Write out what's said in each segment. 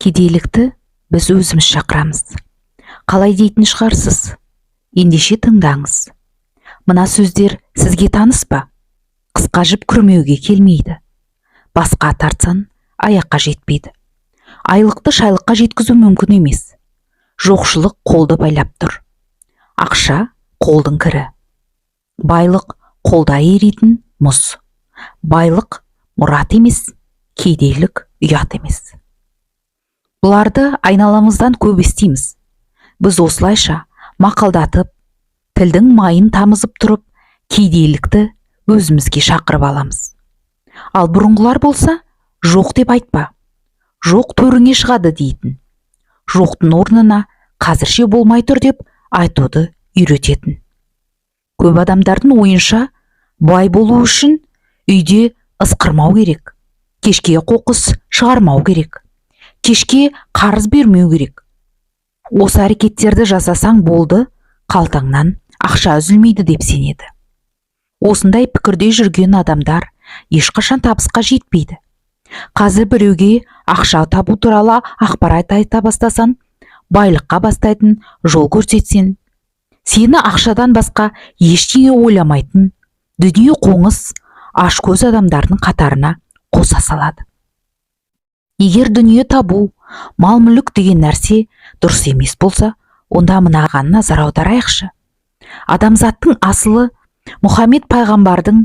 Кедейлікті біз өзіміз шақырамыз. Қалай дейтін шығарсыз? Ендеше тыңдаңыз. Мына сөздер сізге таныс па? Қысқа жіп күрмеуге келмейді. Басқа тартсан, аяққа жетпейді. Айлықты шайлыққа жеткізу мүмкін емес. Жоқшылық қолды байлап тұр. Ақша қолдың кірі. Байлық қолда еритін мұз. Байлық мұрат емес, кедейлік ұят емес. Бұларды айналамыздан көп естиміз. Біз осылайша мақалдатып, тілдің майын тамызып тұрып, кедейлікті өзімізге шақырып аламыз. Ал бұрынғылар болса, жоқ деп айтпа. Жоқ төріңе шығады дейтін. Жоқтың орнына қазірше болмай тұр деп айтуды үйрететін. Көп адамдардың ойынша, бай болу үшін үйде ысқырмау керек. Кешке қоқыс шығармау керек. Кешке қарыз бермеу керек. Осы әрекеттерді жасасаң болды, қалтаңнан ақша үзілмейді деп сенеді. Осындай пікірде жүрген адамдар ешқашан табысқа жетпейді. Қазір біреуге ақша табу туралы ақпарат айта бастасан, байлыққа бастайтын жол көрсетсен, сені ақшадан басқа ештеңе ойламайтын, дүние қоңыз, ашкөз адамдардың қатарына қоса салады. Егер дүние табу, мал-мүлік деген нәрсе дұрыс емес болса, онда мынаған назар аударайықшы. Адамзаттың асылы Мұхаммед пайғамбардың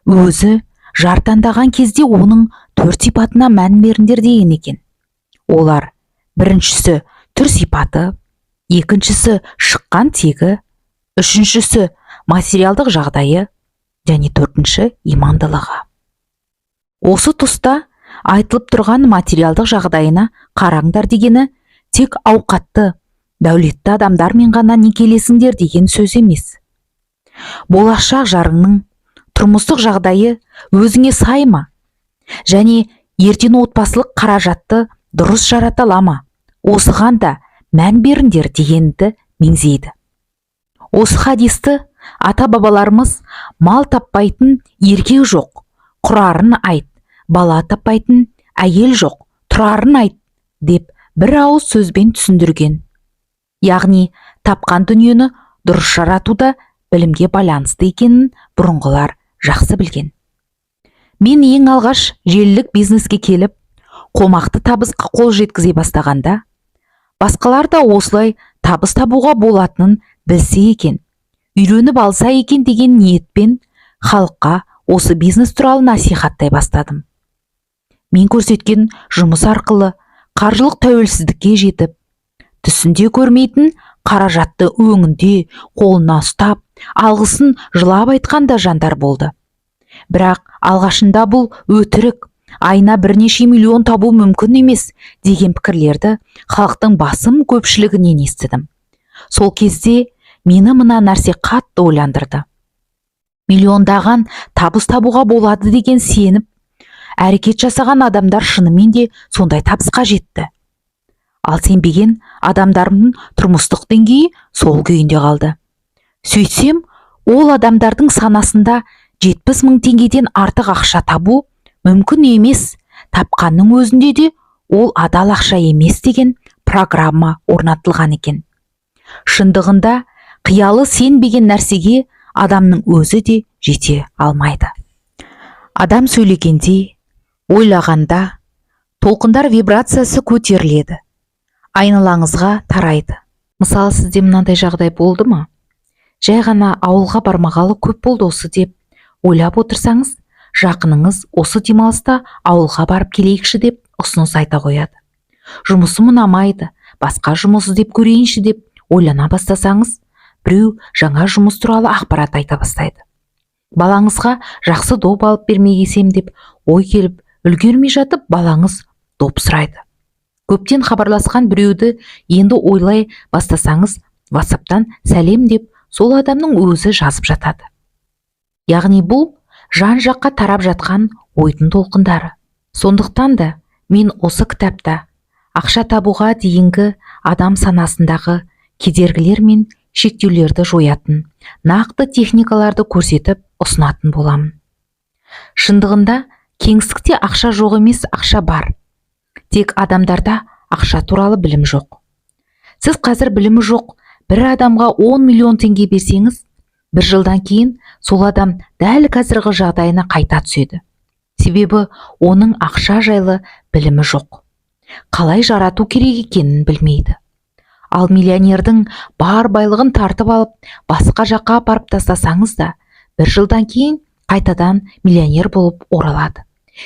өзі жар таңдаған кезде оның 4 сипатына мән беріңдер деген екен. Олар: біріншісі түр сипаты, екіншісі шыққан тегі, үшіншісі материалдық жағдайы, және төртінші имандылығы. Осы тұста айтылып тұрған материалдық жағдайына қараңдар дегені тек ауқатты, дәулетті адамдармен ғана некелесіңдер деген сөз емес. Болашақ жарыңның тұрмыстық жағдайы өзіңе сай ма? Және ертең отбасылық қаражатты дұрыс жарата ала ма? Осыған да мән беріңдер дегенді меңзейді. Осы хадисті ата-бабаларымыз мал таппайтын еркек жоқ, құрарын айт, бала таппайтын әйел жоқ, тұрарын айт деп бір ауыз сөзбен түсіндірген. Яғни тапқан дүниені дұрыс жаратуда білімге байланысты екенін бұрынғылар жақсы білген. Мен ең алғаш желілік бизнеске келіп, қомақты табысқа қол жеткізе бастағанда, басқалар да осылай табыс табуға болатынын білсе екен, үйреніп алса екен деген ниетпен халыққа осы бизнес туралы насихаттай бастадым. Мен көрсеткен жұмыс арқылы қаржылық тәуелсіздікке жетіп, түсінде көрмейтін қаражатты өңінде қолына ұстап, алғысын жылап айтқан да жандар болды. Бірақ алғашында бұл өтірік, айына бірнеше миллион табу мүмкін емес деген пікірлерді халықтың басым көпшілігінен естідім. Сол кезде мені мына нәрсе қатты ойландырды. Миллиондаған табыс табуға болады деген сеніп, әрекет жасаған адамдар шынымен де сондай табысқа жетті. Ал сенбеген адамдардың тұрмыстық деңгейі сол күйінде қалды. Сөйтсем, ол адамдардың санасында 70 000 теңгеден артық ақша табу мүмкін емес, тапқанның өзінде де ол адал ақша емес деген программа орнатылған екен. Шындығында қиялы сенбеген нәрсеге адамның өзі де жете алмайды. Адам сөйлегенде, ойлағанда толқындар вибрациясы көтеріледі, айналаңызға тарайды. Мысалы, сізде мынандай жағдай болды ма? Жай ғана ауылға бармағалы көп болды осы деп ойлап отырсаңыз, жақыныңыз осы демалыста ауылға барып келейікші деп ұсыныс айта қояды. Жұмысым ұнамайды, басқа жұмыс іздеп көрейінші деп ойлана бастасаңыз, біреу жаңа жұмыс туралы ақпарат айта бастайды. Балаңызға жақсы доп алып бермей келсем деп ой келіп, үлгермей жатып балаңыз доп сұрайды. Көптен хабарласқан біреуді енді ойлай бастасаңыз, WhatsApp-тан сәлем деп сол адамның өзі жазып жатады. Яғни бұл жан-жаққа тарап жатқан ойдың толқындары. Сондықтан да мен осы кітапта ақша табуға дейінгі адам санасындағы кедергілер мен шектеулерді жоятын нақты техникаларды көрсетіп ұсынатын боламын. Шындығында кеңістікте ақша жоқ емес, ақша бар. Тек адамдарда ақша туралы білім жоқ. Сіз қазір білімі жоқ бір адамға 10 миллион теңге берсеңіз, бір жылдан кейін сол адам дәл қазіргі жағдайына қайта түседі. Себебі оның ақша жайлы білімі жоқ. Қалай жарату керек екенін білмейді. Ал миллионердің бар байлығын тартып алып, басқа жаққа апарып тастасаңыз да, бір жылдан кейін қайтадан миллионер болып оралады.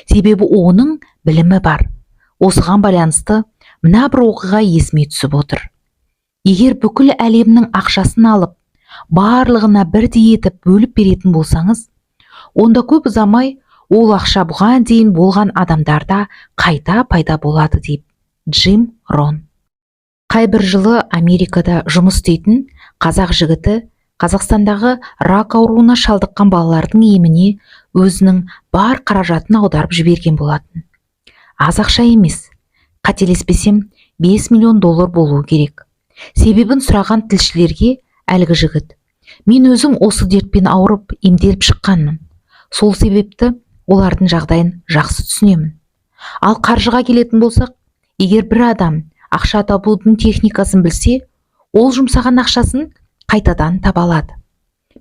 Себебі оның білімі бар. Осыған байланысты мына бір оқиға есіме түсіп отыр. Егер бүкіл әлемнің ақшасын алып, барлығына бірдей етіп бөліп беретін болсаңыз, онда көп ұзамай ол ақша бұған дейін болған адамдарда қайта пайда болады деп Джим Рон. Қай бір жылы Америкада жұмыс істейтін қазақ жігіті Қазақстандағы рак ауруына шалдыққан балалардың еміне өзінің бар қаражатын аударып жіберген болатын. Аз ақша емес, қателеспесем 5 миллион доллар болуы керек. Себебін сұраған тілшілерге әлгі жігіт: мен өзім осы дертпен ауырып емделіп шыққанмын. Сол себепті олардың жағдайын жақсы түсінемін. Ал қаржыға келетін болсақ, егер бір адам ақша табудың техникасын білсе, ол жұмсаған ақшасын қайтадан таба алады.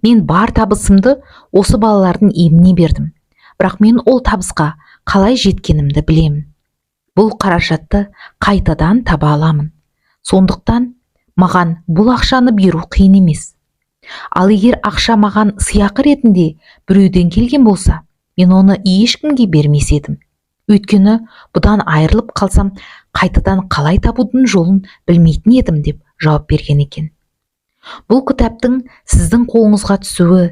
Мен бар табысымды осы балалардың еміне бердім, бірақ мен ол табысқа қалай жеткенімді білемін. Бұл қаражатты қайтадан таба аламын. Сондықтан маған бұл ақшаны беру қиын емес. Ал егер ақша маған сыйақы ретінде біреуден келген болса, мен оны ешкімге бермес едім. Өйткені бұдан айырылып қалсам, қайтадан қалай табудың жолын білмейтін едім деп жауап берген екен. Бұл кітаптың сіздің қолыңызға түсуі,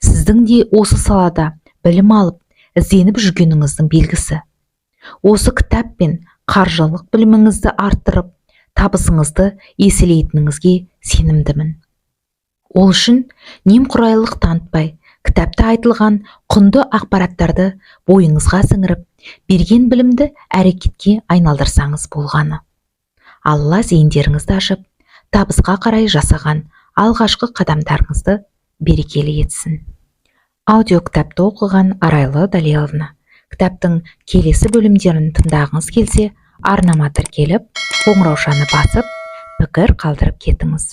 сіздің де осы салада білім алып, ізденіп жүргеніңіздің белгісі. Осы кітаппен қаржылық біліміңізді арттырып, табысыңызды еселейтініңізге сенімдімін. Ол үшін немқұрайлылық танытпай, кітапта айтылған құнды ақпараттарды бойыңызға сіңіріп, берген білімді әрекетке айналдырсаңыз болғаны. Алла зейіндеріңізді ашып, табысқа қарай жасаған алғашқы қадамдарыңызды берекелі етсін. Аудио кітапты оқыған Арайлы Далиевна. Кітаптың келесі бөлімдерін тыңдағыңыз келсе, арнама тіркеліп, қоңыраушаны басып, пікір қалдырып кетіңіз.